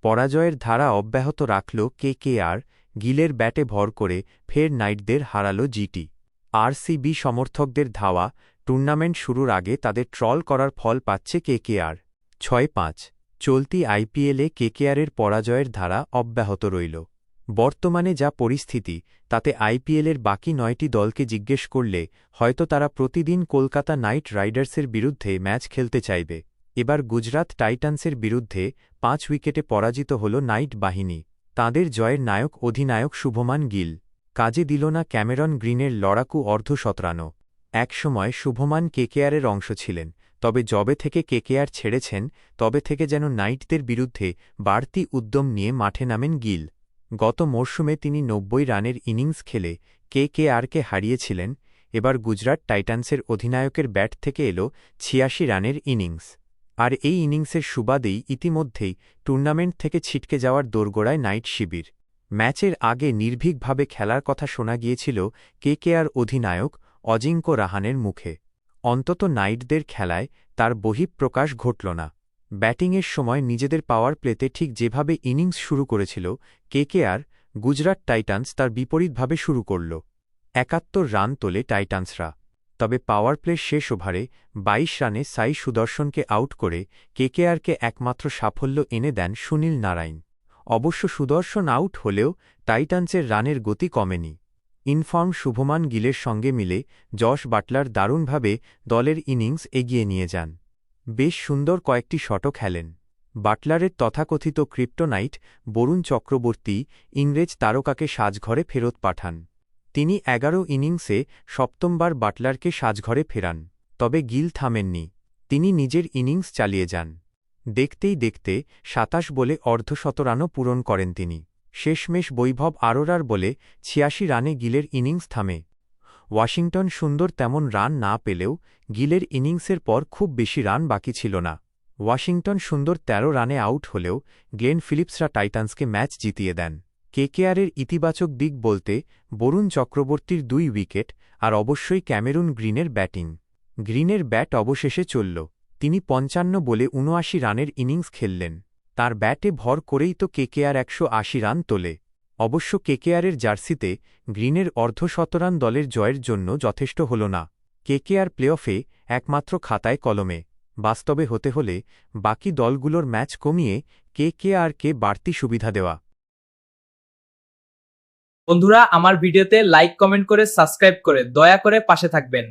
পরাজয়ের ধারা অব্যাহত রাখল কেকেআর, গিলের ব্যাটে ভর করে ফের নাইটদের হারাল জিটি। আরসিবি সমর্থকদের ধাওয়া, টুর্নামেন্ট শুরুর আগে তাদের ট্রল করার ফল পাচ্ছে কেকেআর। ৬-৫ চলতি আইপিএলে কেকেআরের পরাজয়ের ধারা অব্যাহত রইল। বর্তমানে যা পরিস্থিতি, তাতে আইপিএলের বাকি ৯টি দলকে জিজ্ঞেস করলে হয়তো তারা প্রতিদিন কলকাতা নাইট রাইডার্সের বিরুদ্ধে ম্যাচ খেলতে চাইবে। এবার গুজরাত টাইটান্সের বিরুদ্ধে ৫ উইকেটে পরাজিত হল নাইট বাহিনী। তাঁদের জয়ের নায়ক অধিনায়ক শুভমান গিল। কাজে দিল না ক্যামেরন গ্রিনের লড়াকু অর্ধশতরানও। একসময় শুভমান কেকেআরের অংশ ছিলেন, তবে যবে থেকে কেকেআর ছেড়েছেন তবে থেকে যেন নাইটদের বিরুদ্ধে বাড়তি উদ্যম নিয়ে মাঠে নামেন গিল। গত মরশুমে তিনি ৯০ রানের ইনিংস খেলে কেকেআরকে হারিয়েছিলেন। এবার গুজরাট টাইটান্সের অধিনায়কের ব্যাট থেকে এল ৮৬ রানের ইনিংস। আর এই ইনিংসের সুবাদেই ইতিমধ্যেই টুর্নামেন্ট থেকে ছিটকে যাওয়ার দোরগোড়ায় নাইট শিবির। ম্যাচের আগে নির্ভীকভাবে খেলার কথা শোনা গিয়েছিল কেকেআর অধিনায়ক অজিঙ্ক্য রাহানের মুখে। অন্তত নাইটদের খেলায় তার বহিঃপ্রকাশ ঘটল না। ব্যাটিংয়ের সময় নিজেদের পাওয়ার প্লেতে ঠিক যেভাবে ইনিংস শুরু করেছিল কেকেআর, গুজরাট টাইটান্স তার বিপরীতভাবে শুরু করল। ৭১ রান তোলে টাইটান্সরা। তবে পাওয়ার প্লের শেষ ওভারে ২২ রানে সাই সুদর্শনকে আউট করে কেকেআরকে একমাত্র সাফল্য এনে দেন সুনীল নারাইন। অবশ্য সুদর্শন আউট হলেও টাইটান্সের রানের গতি কমেনি। ইনফর্ম শুভমান গিলের সঙ্গে মিলে জশ বাটলার দারুণভাবে দলের ইনিংস এগিয়ে নিয়ে যান। বেশ সুন্দর কয়েকটি শটও খেলেন। বাটলারের তথাকথিত ক্রিপ্টোনাইট বরুণ চক্রবর্তী ইংরেজ তারকাকে সাজঘরে ফেরত পাঠান। তিনি ১১ ইনিংসে সপ্তমবার বাটলারকে সাজঘরে ফেরান। তবে গিল থামেননি, তিনি নিজের ইনিংস চালিয়ে যান। দেখতেই দেখতে ২৭ বলে অর্ধশতরানও পূরণ করেন তিনি। শেষমেশ বৈভব আরোরার বলে ৮৬ রানে গিলের ইনিংস থামে। ওয়াশিংটন সুন্দর তেমন রান না পেলেও গিলের ইনিংসের পর খুব বেশি রান বাকি ছিল না। ওয়াশিংটন সুন্দর ১৩ রানে আউট হলেও গ্লেন ফিলিপসরা টাইটান্সকে ম্যাচ জিতিয়ে দেন। কেকেআরের ইতিবাচক দিক বলতে বরুণ চক্রবর্তীর ২ উইকেট আর অবশ্যই ক্যামেরুন গ্রিনের ব্যাটিং। গ্রিনের ব্যাট অবশেষে চলল। তিনি ৫৫ বলে ৭৯ রানের ইনিংস খেললেন। তার ব্যাটে ভর করেই তো কেকেআর ১৮০ রান তোলে। অবশ্য কেকেআরের জার্সিতে গ্রিনের অর্ধশতরান দলের জয়ের জন্য যথেষ্ট হল না। কেকেআর প্লেঅফে একমাত্র খাতায় কলমে। বাস্তবে হতে হলে বাকি দলগুলোর ম্যাচ কমিয়ে কেকেআরকে বাড়তি সুবিধা দেওয়া। বন্ধুরা, আমার ভিডিওতে লাইক, কমেন্ট করে সাবস্ক্রাইব করে দয়া করে পাশে থাকবেন।